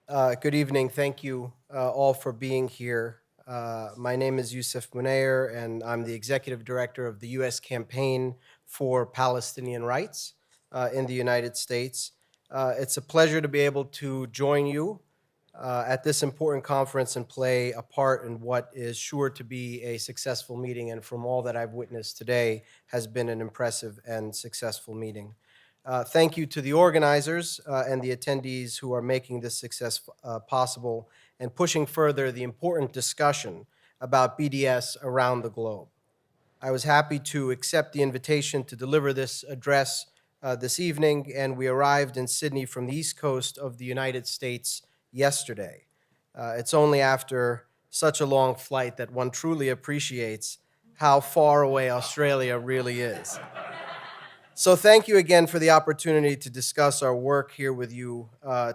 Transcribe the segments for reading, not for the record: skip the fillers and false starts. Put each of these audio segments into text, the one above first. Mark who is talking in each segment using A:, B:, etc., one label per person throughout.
A: Good evening. Thank you all for being here. My name is Yousef Munayyer, and I'm the Executive Director of the U.S. Campaign for Palestinian Rights in the United States. It's a pleasure to be able to join you at this important conference and play a part in what is sure to be a successful meeting, and from all that I've witnessed today, has been an impressive and successful meeting. Thank you to the organizers and the attendees who are making this success possible and pushing further the important discussion about BDS around the globe. I was happy to accept the invitation to deliver this address this evening, and we arrived in Sydney from the East Coast of the United States yesterday. It's only after such a long flight that one truly appreciates how far away Australia really is. So thank you again for the opportunity to discuss our work here with you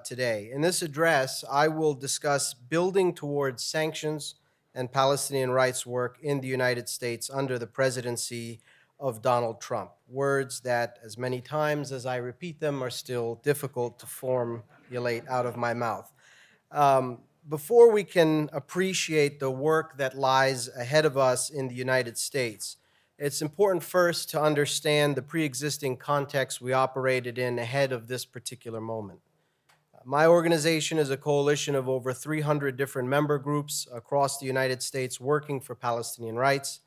A: today. In this address, I will discuss building towards sanctions and Palestinian rights work in the United States under the presidency of Donald Trump. Words that, as many times as I repeat them, are still difficult to formulate out of my mouth. Before we can appreciate the work that lies ahead of us in the United States, it's important first to understand the pre-existing context we operated in ahead of this particular moment. My organization is a coalition of over 300 different member groups across the United States working for Palestinian rights.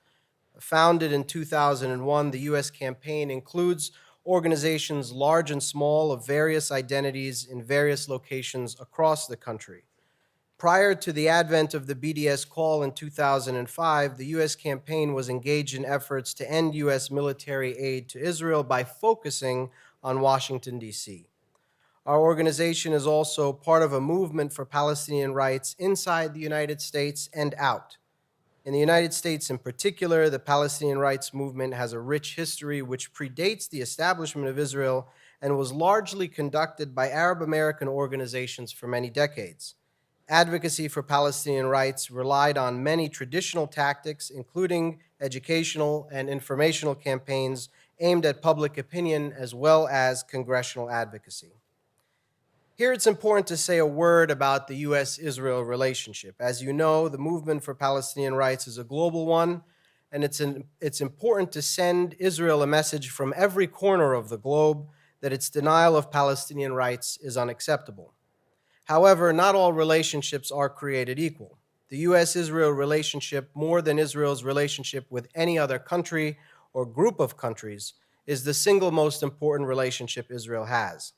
A: Founded in 2001, the U.S. campaign includes organizations large and small of various identities in various locations across the country. Prior to the advent of the BDS call in 2005, the U.S. campaign was engaged in efforts to end U.S. military aid to Israel by focusing on Washington, D.C. Our organization is also part of a movement for Palestinian rights inside the United States and out. In the United States in particular, the Palestinian rights movement has a rich history which predates the establishment of Israel and was largely conducted by Arab American organizations for many decades. Advocacy for Palestinian rights relied on many traditional tactics, including educational and informational campaigns aimed at public opinion as well as congressional advocacy. Here it's important to say a word about the U.S.-Israel relationship. As you know, the movement for Palestinian rights is a global one, and it's important to send Israel a message from every corner of the globe that its denial of Palestinian rights is unacceptable. However, not all relationships are created equal. The U.S.-Israel relationship, more than Israel's relationship with any other country or group of countries, is the single most important relationship Israel has.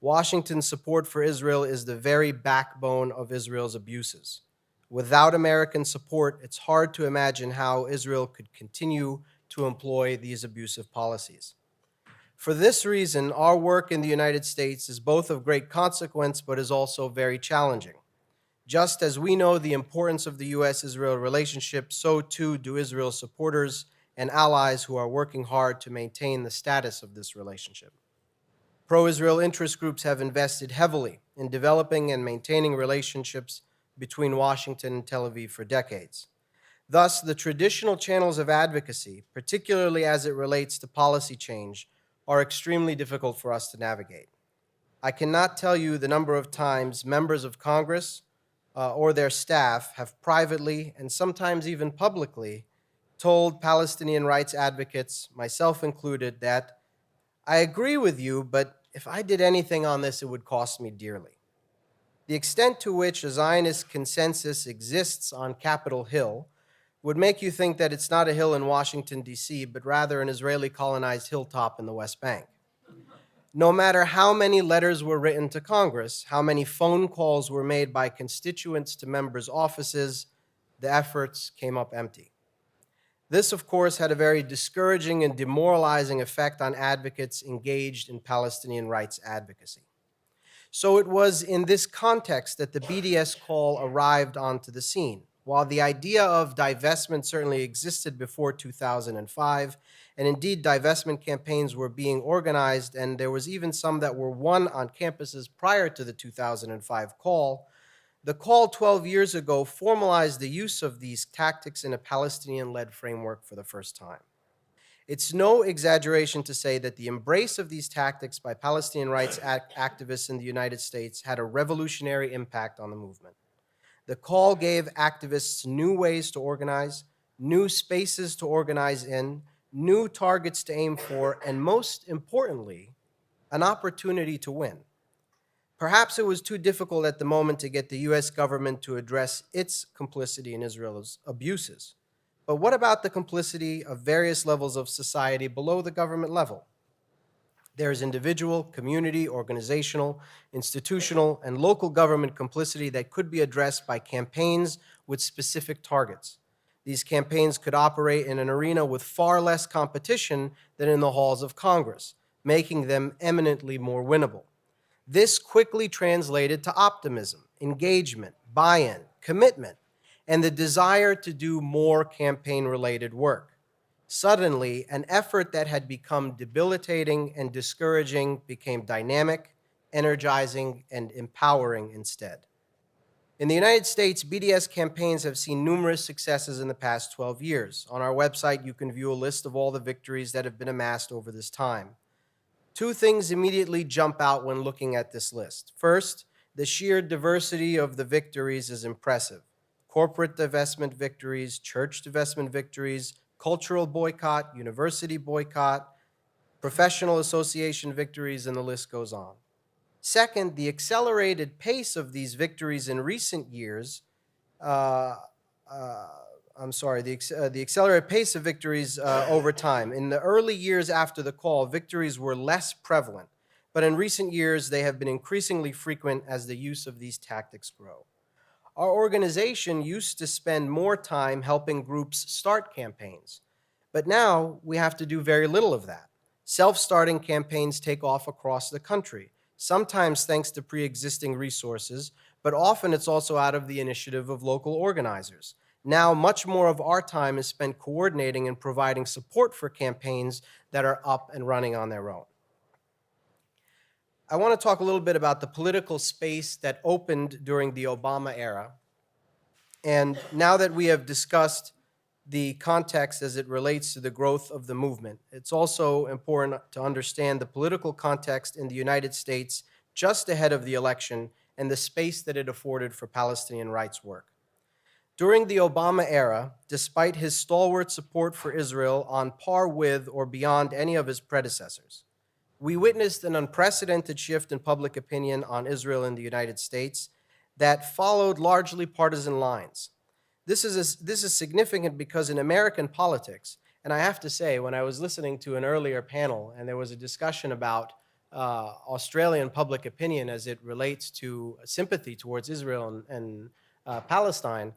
A: Washington's support for Israel is the very backbone of Israel's abuses. Without American support, it's hard to imagine how Israel could continue to employ these abusive policies. For this reason, our work in the United States is both of great consequence, but is also very challenging. Just as we know the importance of the U.S.-Israel relationship, so too do Israel's supporters and allies who are working hard to maintain the status of this relationship. Pro-Israel interest groups have invested heavily in developing and maintaining relationships between Washington and Tel Aviv for decades. Thus, the traditional channels of advocacy, particularly as it relates to policy change, are extremely difficult for us to navigate. I cannot tell you the number of times members of Congress or their staff have privately and sometimes even publicly told Palestinian rights advocates, myself included, that I agree with you, but if I did anything on this, it would cost me dearly. The extent to which a Zionist consensus exists on Capitol Hill would make you think that it's not a hill in Washington, D.C., but rather an Israeli colonized hilltop in the West Bank. No matter how many letters were written to Congress, how many phone calls were made by constituents to members' offices, the efforts came up empty. This, of course, had a very discouraging and demoralizing effect on advocates engaged in Palestinian rights advocacy. So it was in this context that the BDS call arrived onto the scene. While the idea of divestment certainly existed before 2005, and indeed divestment campaigns were being organized, and there was even some that were won on campuses prior to the 2005 call, the call 12 years ago formalized the use of these tactics in a Palestinian-led framework for the first time. It's no exaggeration to say that the embrace of these tactics by Palestinian rights activists in the United States had a revolutionary impact on the movement. The call gave activists new ways to organize, new spaces to organize in, new targets to aim for, and most importantly, an opportunity to win. Perhaps it was too difficult at the moment to get the US government to address its complicity in Israel's abuses. But what about the complicity of various levels of society below the government level? There is individual, community, organizational, institutional, and local government complicity that could be addressed by campaigns with specific targets. These campaigns could operate in an arena with far less competition than in the halls of Congress, making them eminently more winnable. This quickly translated to optimism, engagement, buy-in, commitment, and the desire to do more campaign-related work. Suddenly, an effort that had become debilitating and discouraging became dynamic, energizing, and empowering instead. In the United States, BDS campaigns have seen numerous successes in the past 12 years. On our website, you can view a list of all the victories that have been amassed over this time. Two things immediately jump out when looking at this list. First, the sheer diversity of the victories is impressive. Corporate divestment victories, church divestment victories, cultural boycott, university boycott, professional association victories, and the list goes on. Second, the accelerated pace of these victories in recent years the accelerated pace of victories over time. In the early years after the call, victories were less prevalent, but in recent years, they have been increasingly frequent as the use of these tactics grow. Our organization used to spend more time helping groups start campaigns, but now we have to do very little of that. Self-starting campaigns take off across the country, sometimes thanks to pre-existing resources, but often it's also out of the initiative of local organizers. Now, much more of our time is spent coordinating and providing support for campaigns that are up and running on their own. I want to talk a little bit about the political space that opened during the Obama era. And now that we have discussed the context as it relates to the growth of the movement, it's also important to understand the political context in the United States just ahead of the election and the space that it afforded for Palestinian rights work. During the Obama era, despite his stalwart support for Israel on par with or beyond any of his predecessors, we witnessed an unprecedented shift in public opinion on Israel in the United States that followed largely partisan lines. This is significant because in American politics, and I have to say, when I was listening to an earlier panel and there was a discussion about Australian public opinion as it relates to sympathy towards Israel and Palestine,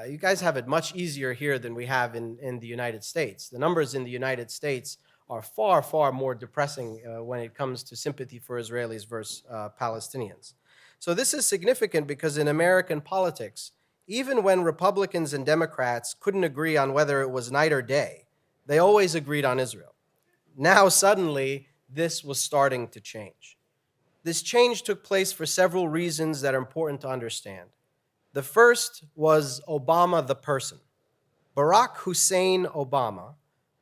A: you guys have it much easier here than we have in the United States. The numbers in the United States are far, far more depressing when it comes to sympathy for Israelis versus Palestinians. So this is significant because in American politics, even when Republicans and Democrats couldn't agree on whether it was night or day, they always agreed on Israel. Now suddenly, this was starting to change. This change took place for several reasons that are important to understand. The first was Obama the person. Barack Hussein Obama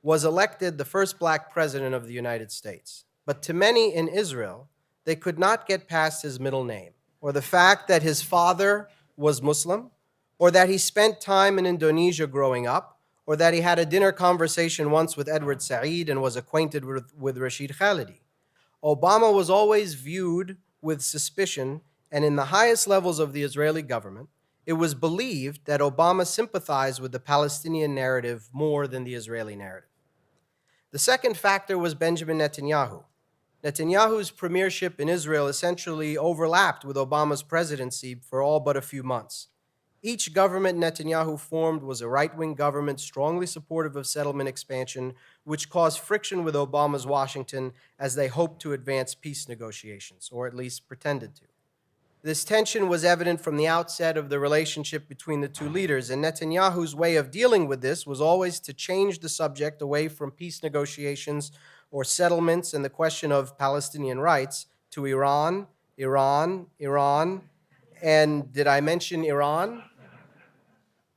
A: was elected the first black president of the United States. But to many in Israel, they could not get past his middle name, or the fact that his father was Muslim, or that he spent time in Indonesia growing up, or that he had a dinner conversation once with Edward Said and was acquainted with Rashid Khalidi. Obama was always viewed with suspicion, and in the highest levels of the Israeli government, it was believed that Obama sympathized with the Palestinian narrative more than the Israeli narrative. The second factor was Benjamin Netanyahu. Netanyahu's premiership in Israel essentially overlapped with Obama's presidency for all but a few months. Each government Netanyahu formed was a right-wing government strongly supportive of settlement expansion, which caused friction with Obama's Washington as they hoped to advance peace negotiations, or at least pretended to. This tension was evident from the outset of the relationship between the two leaders, and Netanyahu's way of dealing with this was always to change the subject away from peace negotiations or settlements and the question of Palestinian rights to Iran, Iran, Iran, and did I mention Iran?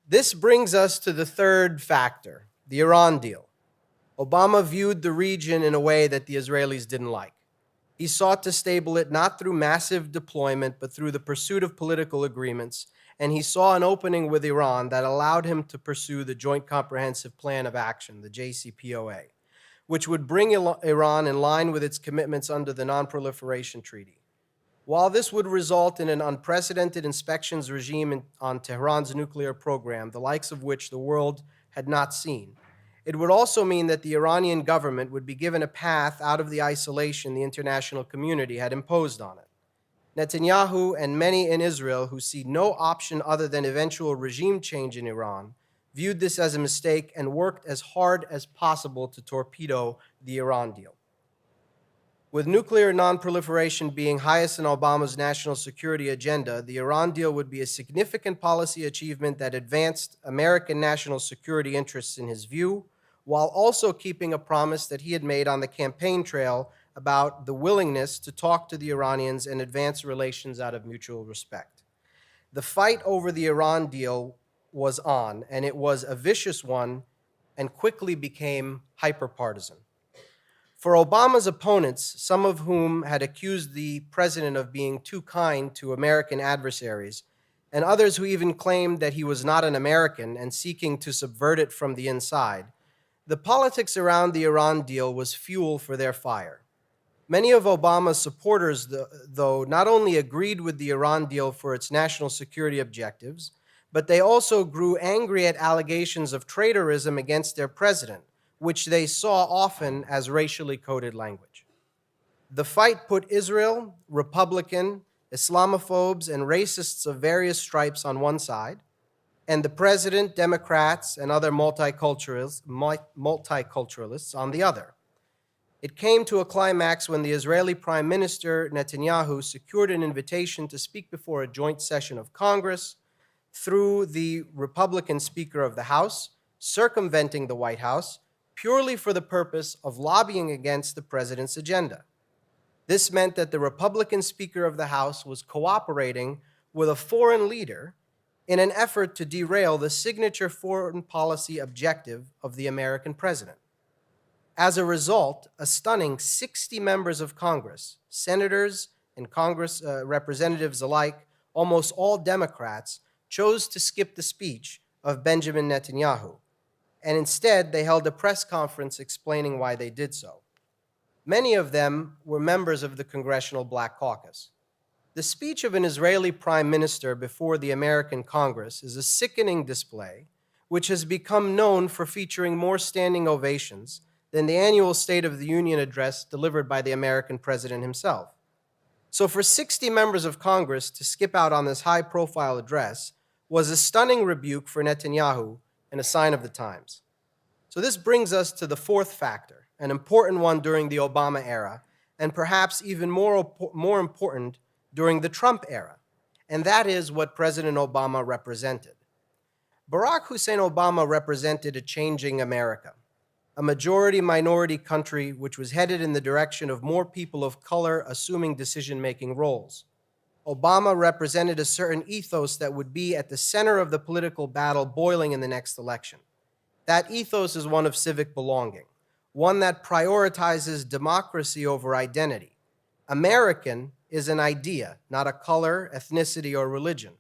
A: This brings us to the third factor, the Iran deal. Obama viewed the region in a way that the Israelis didn't like. He sought to stabilize it not through massive deployment, but through the pursuit of political agreements, and he saw an opening with Iran that allowed him to pursue the Joint Comprehensive Plan of Action, the JCPOA, which would bring Iran in line with its commitments under the Non-Proliferation Treaty. While this would result in an unprecedented inspections regime on Tehran's nuclear program, the likes of which the world had not seen, it would also mean that the Iranian government would be given a path out of the isolation the international community had imposed on it. Netanyahu and many in Israel who see no option other than eventual regime change in Iran viewed this as a mistake and worked as hard as possible to torpedo the Iran deal. With nuclear non-proliferation being highest in Obama's national security agenda, the Iran deal would be a significant policy achievement that advanced American national security interests in his view, while also keeping a promise that he had made on the campaign trail about the willingness to talk to the Iranians and advance relations out of mutual respect. The fight over the Iran deal was on, and it was a vicious one and quickly became hyper-partisan. For Obama's opponents, some of whom had accused the president of being too kind to American adversaries, and others who even claimed that he was not an American and seeking to subvert it from the inside, the politics around the Iran deal was fuel for their fire. Many of Obama's supporters, though, not only agreed with the Iran deal for its national security objectives, but they also grew angry at allegations of traitorism against their president, which they saw often as racially coded language. The fight put Israel, Republican, Islamophobes, and racists of various stripes on one side, and the president, Democrats, and other multiculturalists on the other. It came to a climax when the Israeli Prime Minister, Netanyahu, secured an invitation to speak before a joint session of Congress through the Republican Speaker of the House, circumventing the White House, purely for the purpose of lobbying against the president's agenda. This meant that the Republican Speaker of the House was cooperating with a foreign leader in an effort to derail the signature foreign policy objective of the American president. As a result, a stunning 60 members of Congress, senators and Congress representatives alike, almost all Democrats, chose to skip the speech of Benjamin Netanyahu, and instead they held a press conference explaining why they did so. Many of them were members of the Congressional Black Caucus. The speech of an Israeli prime minister before the American Congress is a sickening display, which has become known for featuring more standing ovations than the annual State of the Union address delivered by the American president himself. So for 60 members of Congress to skip out on this high-profile address was a stunning rebuke for Netanyahu and a sign of the times. So this brings us to the fourth factor, an important one during the Obama era, and perhaps even more important during the Trump era, and that is what President Obama represented. Barack Hussein Obama represented a changing America, a majority-minority country which was headed in the direction of more people of color assuming decision-making roles. Obama represented a certain ethos that would be at the center of the political battle boiling in the next election. That ethos is one of civic belonging, one that prioritizes democracy over identity. American is an idea, not a color, ethnicity, or religion.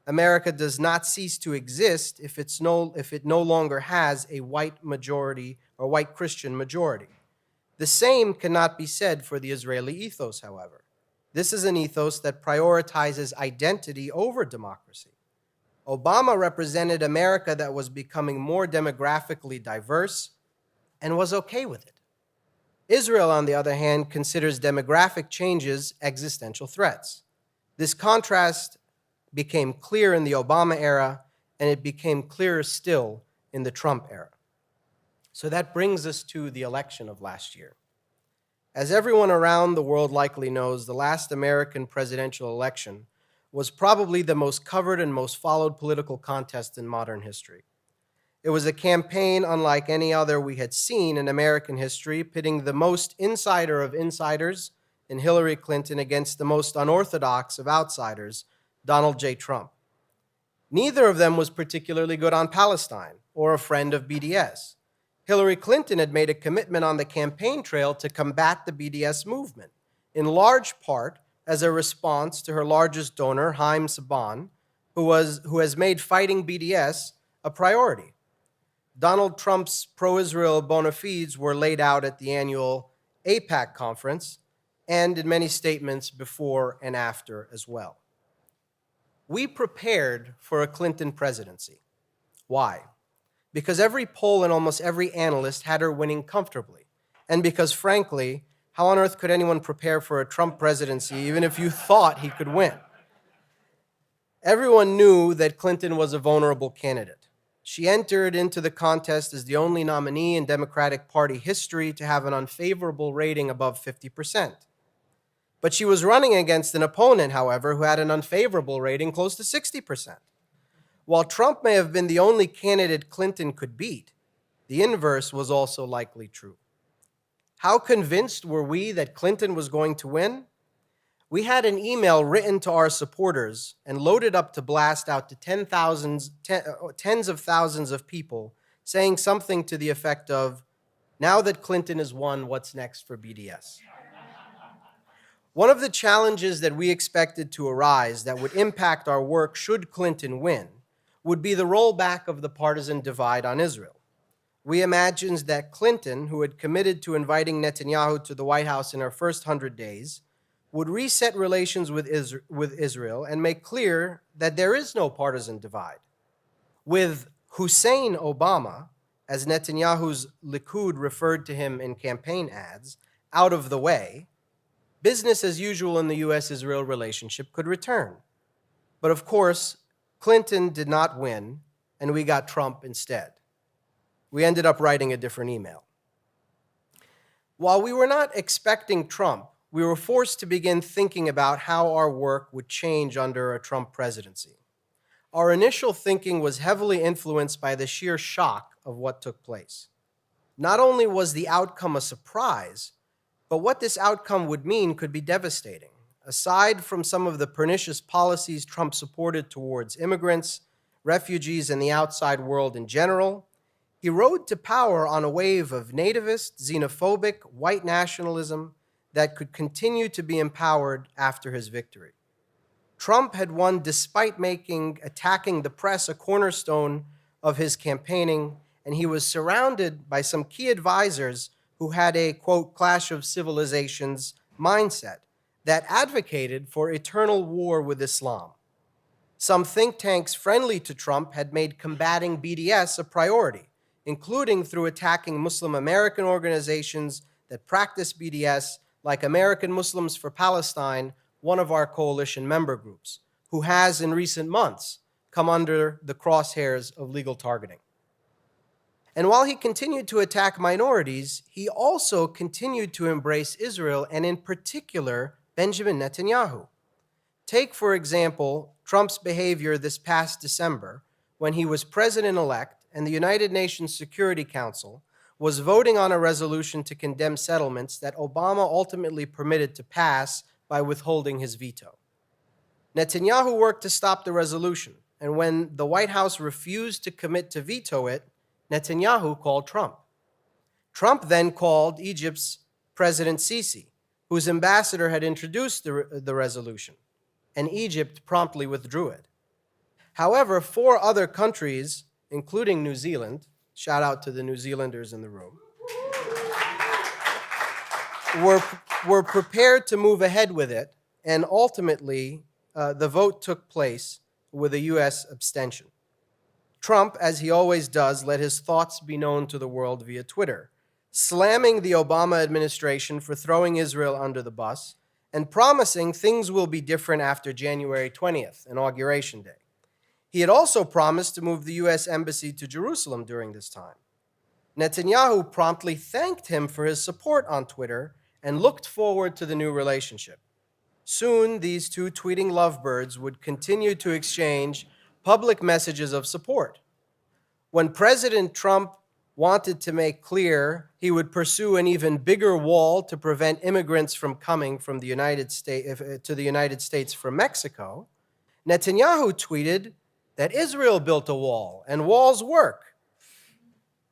A: America does not cease to exist if it no longer has a white majority or white Christian majority. The same cannot be said for the Israeli ethos, however. This is an ethos that prioritizes identity over democracy. Obama represented America that was becoming more demographically diverse and was okay with it. Israel, on the other hand, considers demographic changes existential threats. This contrast became clear in the Obama era, and it became clearer still in the Trump era. So that brings us to the election of last year. As everyone around the world likely knows, the last American presidential election was probably the most covered and most followed political contest in modern history. It was a campaign unlike any other we had seen in American history, pitting the most insider of insiders in Hillary Clinton against the most unorthodox of outsiders, Donald J. Trump. Neither of them was particularly good on Palestine or a friend of BDS. Hillary Clinton had made a commitment on the campaign trail to combat the BDS movement, in large part as a response to her largest donor, Haim Saban, who has made fighting BDS a priority. Donald Trump's pro-Israel bona fides were laid out at the annual AIPAC conference and in many statements before and after as well. We prepared for a Clinton presidency. Why? Because every poll and almost every analyst had her winning comfortably. And because, frankly, how on earth could anyone prepare for a Trump presidency even if you thought he could win? Everyone knew that Clinton was a vulnerable candidate. She entered into the contest as the only nominee in Democratic Party history to have an unfavorable rating above 50%. But she was running against an opponent, however, who had an unfavorable rating close to 60%. While Trump may have been the only candidate Clinton could beat, the inverse was also likely true. How convinced were we that Clinton was going to win? We had an email written to our supporters and loaded up to blast out to tens of thousands of people saying something to the effect of, "Now that Clinton has won, what's next for BDS?" One of the challenges that we expected to arise that would impact our work should Clinton win would be the rollback of the partisan divide on Israel. We imagined that Clinton, who had committed to inviting Netanyahu to the White House in her first 100 days, would reset relations with Israel and make clear that there is no partisan divide. With Hussein Obama, as Netanyahu's Likud referred to him in campaign ads, out of the way, business as usual in the U.S.-Israel relationship could return. But of course, Clinton did not win, and we got Trump instead. We ended up writing a different email. While we were not expecting Trump, we were forced to begin thinking about how our work would change under a Trump presidency. Our initial thinking was heavily influenced by the sheer shock of what took place. Not only was the outcome a surprise, but what this outcome would mean could be devastating. Aside from some of the pernicious policies Trump supported towards immigrants, refugees, and the outside world in general, he rode to power on a wave of nativist, xenophobic, white nationalism that could continue to be empowered after his victory. Trump had won despite making attacking the press a cornerstone of his campaigning, and he was surrounded by some key advisors who had a, quote, clash of civilizations mindset that advocated for eternal war with Islam. Some think tanks friendly to Trump had made combating BDS a priority, including through attacking Muslim American organizations that practice BDS, like American Muslims for Palestine, one of our coalition member groups, who has in recent months come under the crosshairs of legal targeting. And while he continued to attack minorities, he also continued to embrace Israel, and in particular, Benjamin Netanyahu. Take, for example, Trump's behavior this past December when he was president-elect and the United Nations Security Council was voting on a resolution to condemn settlements that Obama ultimately permitted to pass by withholding his veto. Netanyahu worked to stop the resolution, and when the White House refused to commit to veto it, Netanyahu called Trump. Trump then called Egypt's President Sisi, whose ambassador had introduced the resolution, and Egypt promptly withdrew it. However, 4 other countries, including New Zealand, shout out to the New Zealanders in the room, were prepared to move ahead with it, and ultimately the vote took place with a U.S. abstention. Trump, as he always does, let his thoughts be known to the world via Twitter, slamming the Obama administration for throwing Israel under the bus and promising things will be different after January 20th, Inauguration Day. He had also promised to move the U.S. Embassy to Jerusalem during this time. Netanyahu promptly thanked him for his support on Twitter and looked forward to the new relationship. Soon, these two tweeting lovebirds would continue to exchange public messages of support. When President Trump wanted to make clear he would pursue an even bigger wall to prevent immigrants from coming from the United States from Mexico, Netanyahu tweeted that Israel built a wall and walls work.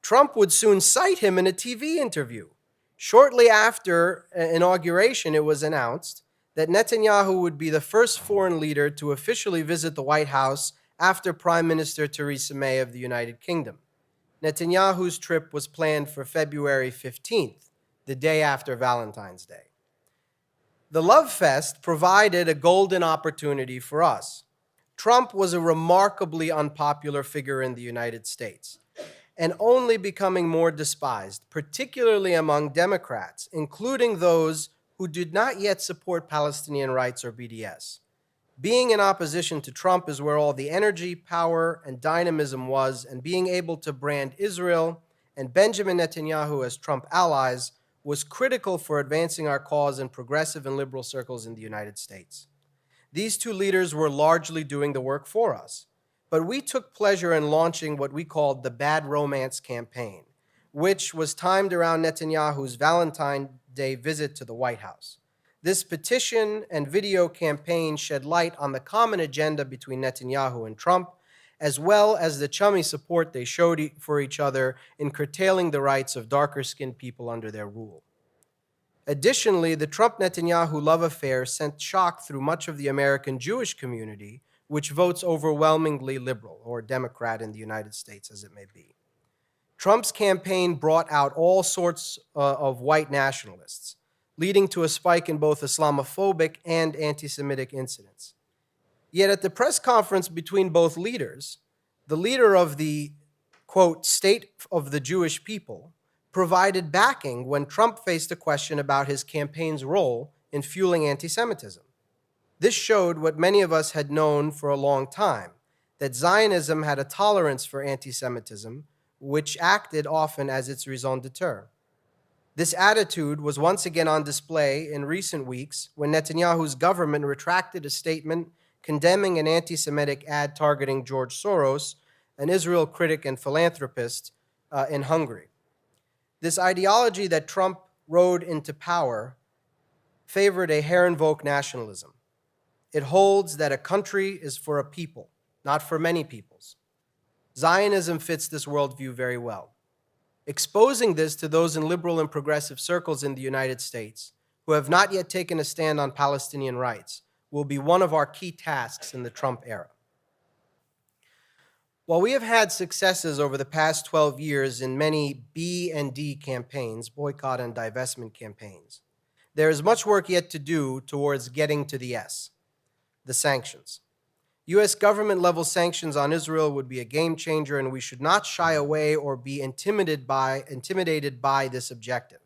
A: Trump would soon cite him in a TV interview. Shortly after inauguration, it was announced that Netanyahu would be the first foreign leader to officially visit the White House after Prime Minister Theresa May of the United Kingdom. Netanyahu's trip was planned for February 15th, the day after Valentine's Day. The Love Fest provided a golden opportunity for us. Trump was a remarkably unpopular figure in the United States and only becoming more despised, particularly among Democrats, including those who did not yet support Palestinian rights or BDS. Being in opposition to Trump is where all the energy, power, and dynamism was, and being able to brand Israel and Benjamin Netanyahu as Trump allies was critical for advancing our cause in progressive and liberal circles in the United States. These two leaders were largely doing the work for us, but we took pleasure in launching what we called the Bad Romance campaign, which was timed around Netanyahu's Valentine's Day visit to the White House. This petition and video campaign shed light on the common agenda between Netanyahu and Trump, as well as the chummy support they showed for each other in curtailing the rights of darker-skinned people under their rule. Additionally, the Trump-Netanyahu love affair sent shock through much of the American Jewish community, which votes overwhelmingly liberal, or Democrat in the United States, as it may be. Trump's campaign brought out all sorts of white nationalists, leading to a spike in both Islamophobic and anti-Semitic incidents. Yet at the press conference between both leaders, the leader of the, quote, state of the Jewish people provided backing when Trump faced a question about his campaign's role in fueling anti-Semitism. This showed what many of us had known for a long time, that Zionism had a tolerance for anti-Semitism, which acted often as its raison d'etre. This attitude was once again on display in recent weeks when Netanyahu's government retracted a statement condemning an anti-Semitic ad targeting George Soros, an Israel critic and philanthropist in Hungary. This ideology that Trump rode into power favored a Herrenvolk nationalism. It holds that a country is for a people, not for many peoples. Zionism fits this worldview very well. Exposing this to those in liberal and progressive circles in the United States who have not yet taken a stand on Palestinian rights will be one of our key tasks in the Trump era. While we have had successes over the past 12 years in many B and D campaigns, boycott and divestment campaigns, there is much work yet to do towards getting to the S, the sanctions. U.S. government-level sanctions on Israel would be a game changer, and we should not shy away or be intimidated by this objective.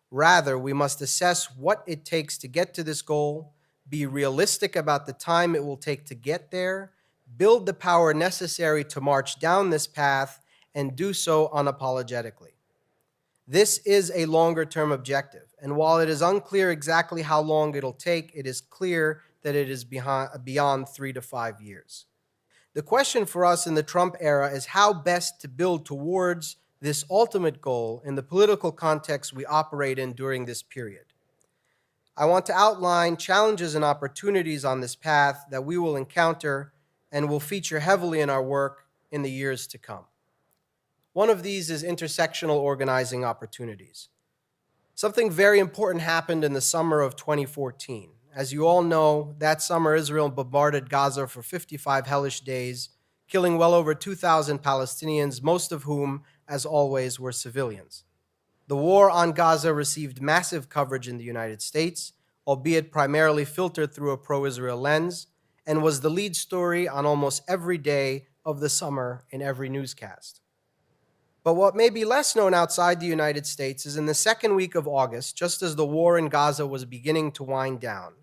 A: Rather, we must assess what it takes to get to this goal, be realistic about the time it will take to get there, build the power necessary to march down this path, and do so unapologetically. This is a longer-term objective, and while it is unclear exactly how long it'll take, it is clear that it is beyond 3 to 5 years. The question for us in the Trump era is how best to build towards this ultimate goal in the political context we operate in during this period. I want to outline challenges and opportunities on this path that we will encounter and will feature heavily in our work in the years to come. One of these is intersectional organizing opportunities. Something very important happened in the summer of 2014. As you all know, that summer Israel bombarded Gaza for 55 hellish days, killing well over 2,000 Palestinians, most of whom, as always, were civilians. The war on Gaza received massive coverage in the United States, albeit primarily filtered through a pro-Israel lens, and was the lead story on almost every day of the summer in every newscast. But what may be less known outside the United States is in the second week of August, just as the war in Gaza was beginning to wind down,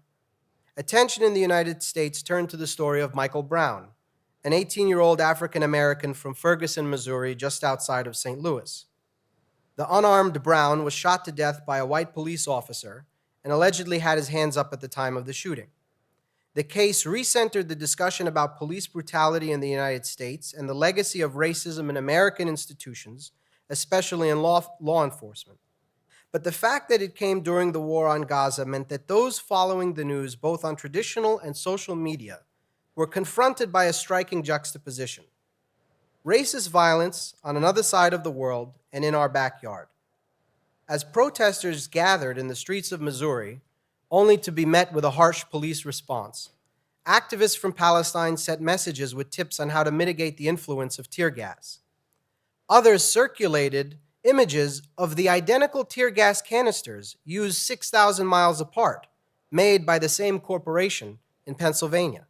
A: attention in the United States turned to the story of Michael Brown, an 18-year-old African-American from Ferguson, Missouri, just outside of St. Louis. The unarmed Brown was shot to death by a white police officer and allegedly had his hands up at the time of the shooting. The case recentered the discussion about police brutality in the United States and the legacy of racism in American institutions, especially in law enforcement. But the fact that it came during the war on Gaza meant that those following the news, both on traditional and social media, were confronted by a striking juxtaposition. racist violence on another side of the world and in our backyard. As protesters gathered in the streets of Missouri, only to be met with a harsh police response, activists from Palestine sent messages with tips on how to mitigate the influence of tear gas. Others circulated images of the identical tear gas canisters used 6,000 miles apart, made by the same corporation in Pennsylvania.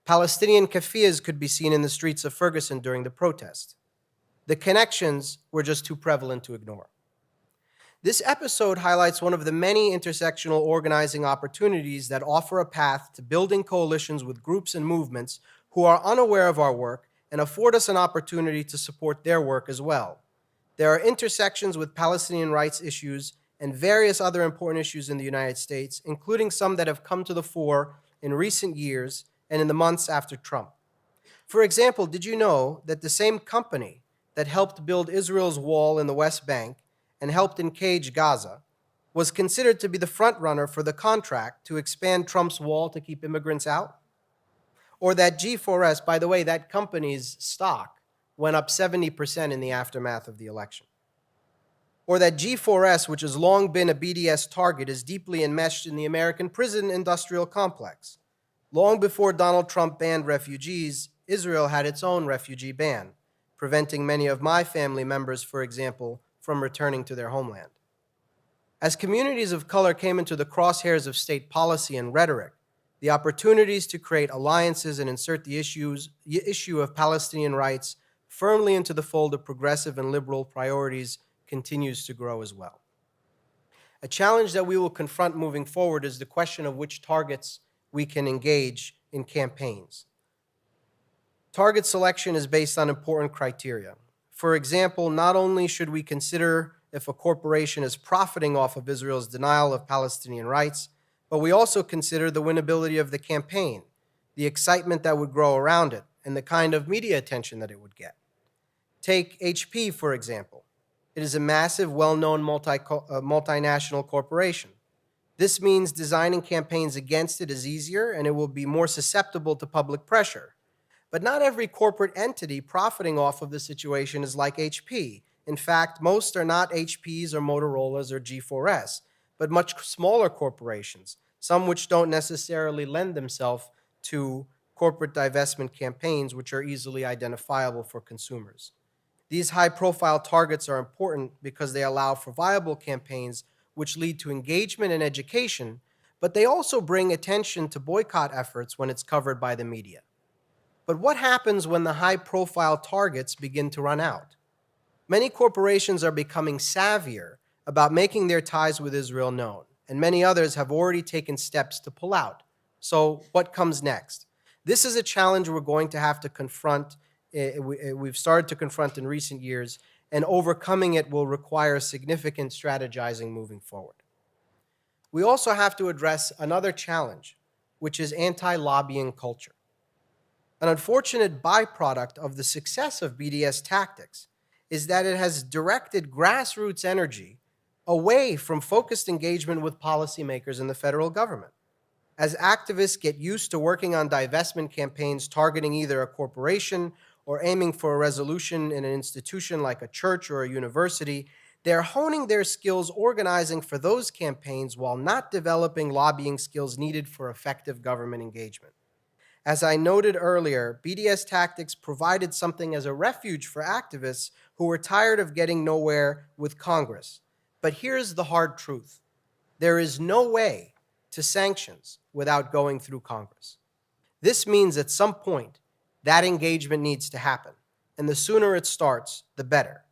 A: Palestinian kafirs could be seen in the streets of Ferguson during the protest. The connections were just too prevalent to ignore. This episode highlights one of the many intersectional organizing opportunities that offer a path to building coalitions with groups and movements who are unaware of our work and afford us an opportunity to support their work as well. There are intersections with Palestinian rights issues and various other important issues in the United States, including some that have come to the fore in recent years and in the months after Trump. For example, did you know that the same company that helped build Israel's wall in the West Bank and helped encage Gaza was considered to be the frontrunner for the contract to expand Trump's wall to keep immigrants out? Or that G4S, by the way, that company's stock went up 70% in the aftermath of the election. Or that G4S, which has long been a BDS target, is deeply enmeshed in the American prison industrial complex. Long before Donald Trump banned refugees, Israel had its own refugee ban, preventing many of my family members, for example, from returning to their homeland. As communities of color came into the crosshairs of state policy and rhetoric, the opportunities to create alliances and insert the issue of Palestinian rights firmly into the fold of progressive and liberal priorities continues to grow as well. A challenge that we will confront moving forward is the question of which targets we can engage in campaigns. Target selection is based on important criteria. For example, not only should we consider if a corporation is profiting off of Israel's denial of Palestinian rights, but we also consider the winnability of the campaign, the excitement that would grow around it, and the kind of media attention that it would get. Take HP, for example. It is a massive, well-known multinational corporation. This means designing campaigns against it is easier, and it will be more susceptible to public pressure. But not every corporate entity profiting off of the situation is like HP. In fact, most are not HPs or Motorola's or G4S, but much smaller corporations, some which don't necessarily lend themselves to corporate divestment campaigns which are easily identifiable for consumers. These high-profile targets are important because they allow for viable campaigns which lead to engagement and education, but they also bring attention to boycott efforts when it's covered by the media. But what happens when the high-profile targets begin to run out? Many corporations are becoming savvier about making their ties with Israel known, and many others have already taken steps to pull out. So what comes next? This is a challenge we're going to have to confront. We've started to confront in recent years, and overcoming it will require significant strategizing moving forward. We also have to address another challenge, which is anti-lobbying culture. An unfortunate byproduct of the success of BDS tactics is that it has directed grassroots energy away from focused engagement with policymakers in the federal government. As activists get used to working on divestment campaigns targeting either a corporation or aiming for a resolution in an institution like a church or a university, they're honing their skills organizing for those campaigns while not developing lobbying skills needed for effective government engagement. As I noted earlier, BDS tactics provided something as a refuge for activists who were tired of getting nowhere with Congress. But here's the hard truth. There is no way to sanctions without going through Congress. This means at some point, that engagement needs to happen, and the sooner it starts, the better.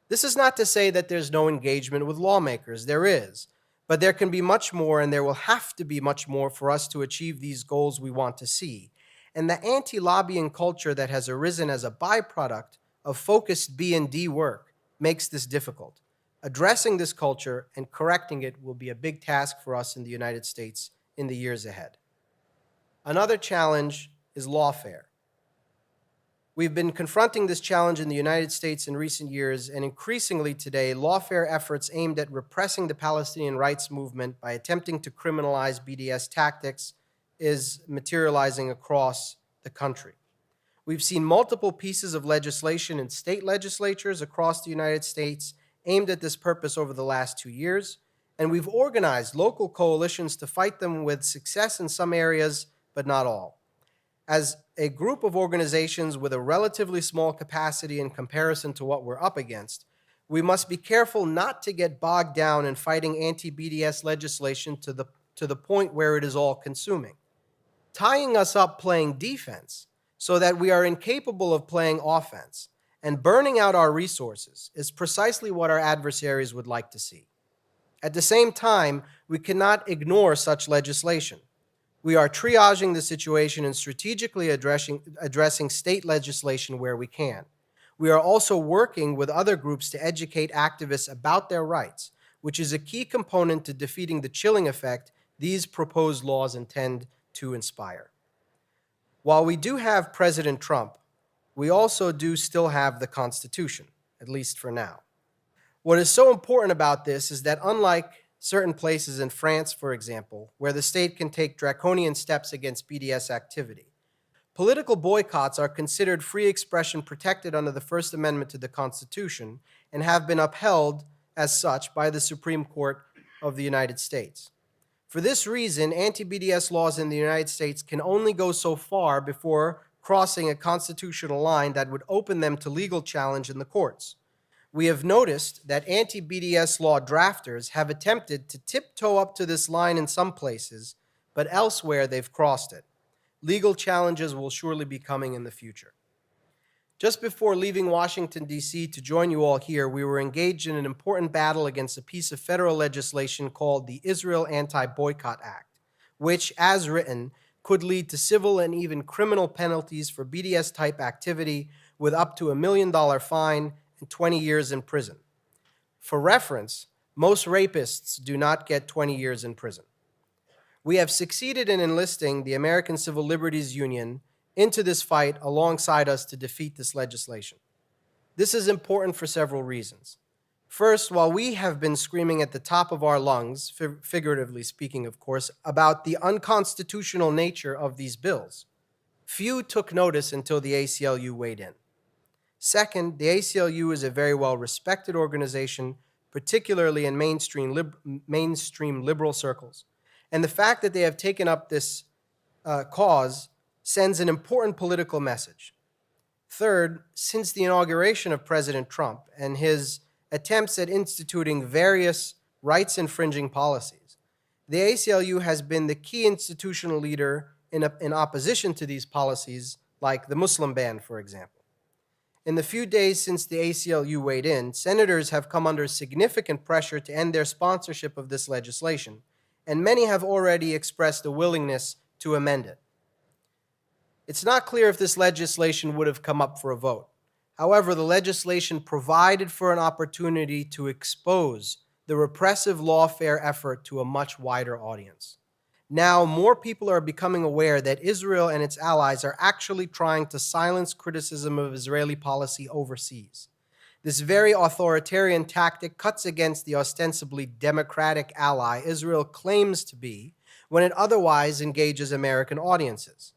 A: This is not to say that there's no engagement with lawmakers. There is, but there can be much more, and there will have to be much more for us to achieve these goals we want to see. And the anti-lobbying culture that has arisen as a byproduct of focused B&D work makes this difficult. Addressing this culture and correcting it will be a big task for us in the United States in the years ahead. Another challenge is lawfare. We've been confronting this challenge in the United States in recent years, and increasingly today, lawfare efforts aimed at repressing the Palestinian rights movement by attempting to criminalize BDS tactics is materializing across the country. We've seen multiple pieces of legislation in state legislatures across the United States aimed at this purpose over the last 2 years, and we've organized local coalitions to fight them with success in some areas, but not all. As a group of organizations with a relatively small capacity in comparison to what we're up against, we must be careful not to get bogged down in fighting anti-BDS legislation to the point where it is all-consuming. Tying us up playing defense so that we are incapable of playing offense and burning out our resources is precisely what our adversaries would like to see. At the same time, we cannot ignore such legislation. We are triaging the situation and strategically addressing state legislation where we can. We are also working with other groups to educate activists about their rights, which is a key component to defeating the chilling effect these proposed laws intend to inspire. While we do have President Trump, we also do still have the Constitution, at least for now. What is so important about this is that unlike certain places in France, for example, where the state can take draconian steps against BDS activity, political boycotts are considered free expression protected under the First Amendment to the Constitution and have been upheld as such by the Supreme Court of the United States. For this reason, anti-BDS laws in the United States can only go so far before crossing a constitutional line that would open them to legal challenge in the courts. We have noticed that anti-BDS law drafters have attempted to tiptoe up to this line in some places, but elsewhere they've crossed it. Legal challenges will surely be coming in the future. Just before leaving Washington, D.C. to join you all here, we were engaged in an important battle against a piece of federal legislation called the Israel Anti-Boycott Act, which, as written, could lead to civil and even criminal penalties for BDS-type activity with up to $1 million fine and 20 years in prison. For reference, most rapists do not get 20 years in prison. We have succeeded in enlisting the American Civil Liberties Union into this fight alongside us to defeat this legislation. This is important for several reasons. First, while we have been screaming at the top of our lungs, figuratively speaking, of course, about the unconstitutional nature of these bills, few took notice until the ACLU weighed in. Second, the ACLU is a very well-respected organization, particularly in mainstream liberal circles. And the fact that they have taken up this cause sends an important political message. Third, since the inauguration of President Trump and his attempts at instituting various rights-infringing policies, the ACLU has been the key institutional leader in opposition to these policies, like the Muslim ban, for example. In the few days since the ACLU weighed in, senators have come under significant pressure to end their sponsorship of this legislation, and many have already expressed a willingness to amend it. It's not clear if this legislation would have come up for a vote. However, the legislation provided for an opportunity to expose the repressive lawfare effort to a much wider audience. Now, more people are becoming aware that Israel and its allies are actually trying to silence criticism of Israeli policy overseas. This very authoritarian tactic cuts against the ostensibly democratic ally Israel claims to be when it otherwise engages American audiences.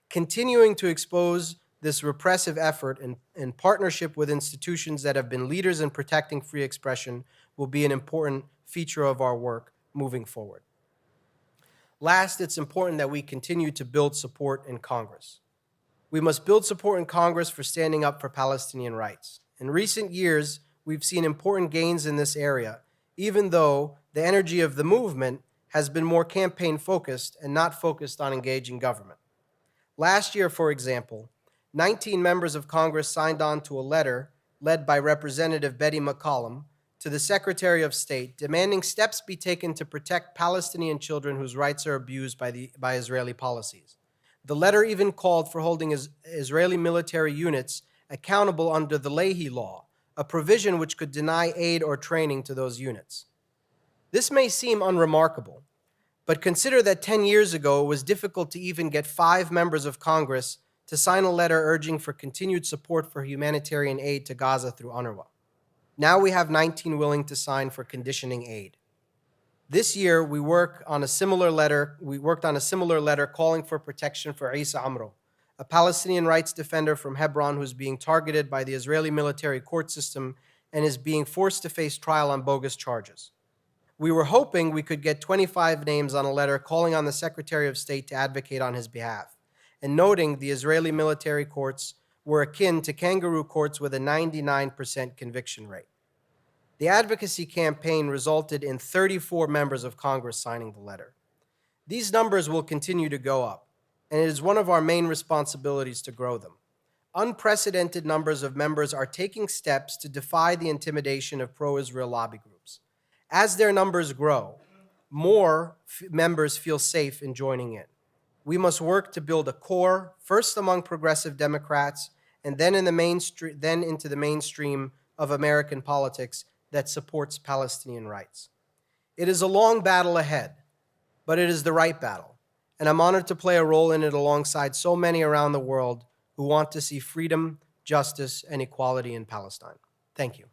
A: Continuing to expose this repressive effort in partnership with institutions that have been leaders in protecting free expression will be an important feature of our work moving forward. Last, it's important that we continue to build support in Congress. We must build support in Congress for standing up for Palestinian rights. In recent years, we've seen important gains in this area, even though the energy of the movement has been more campaign-focused and not focused on engaging government. Last year, for example, 19 members of Congress signed on to a letter led by Representative Betty McCollum to the Secretary of State demanding steps be taken to protect Palestinian children whose rights are abused by Israeli policies. The letter even called for holding Israeli military units accountable under the Leahy Law, a provision which could deny aid or training to those units. This may seem unremarkable, but consider that 10 years ago it was difficult to even get 5 members of Congress to sign a letter urging for continued support for humanitarian aid to Gaza through UNRWA. Now we have 19 willing to sign for conditioning aid. This year we worked on a similar letter calling for protection for Isa Amro, a Palestinian rights defender from Hebron who's being targeted by the Israeli military court system and is being forced to face trial on bogus charges. We were hoping we could get 25 names on a letter calling on the Secretary of State to advocate on his behalf, and noting the Israeli military courts were akin to kangaroo courts with a 99% conviction rate. The advocacy campaign resulted in 34 members of Congress signing the letter. These numbers will continue to go up, and it is one of our main responsibilities to grow them. Unprecedented numbers of members are taking steps to defy the intimidation of pro-Israel lobby groups. As their numbers grow, more members feel safe in joining in. We must work to build a core, first among progressive Democrats, and then into the mainstream of American politics that supports Palestinian rights. It is a long battle ahead, but it is the right battle, and I'm honored to play a role in it alongside so many around the world who want to see freedom, justice, and equality in Palestine. Thank you.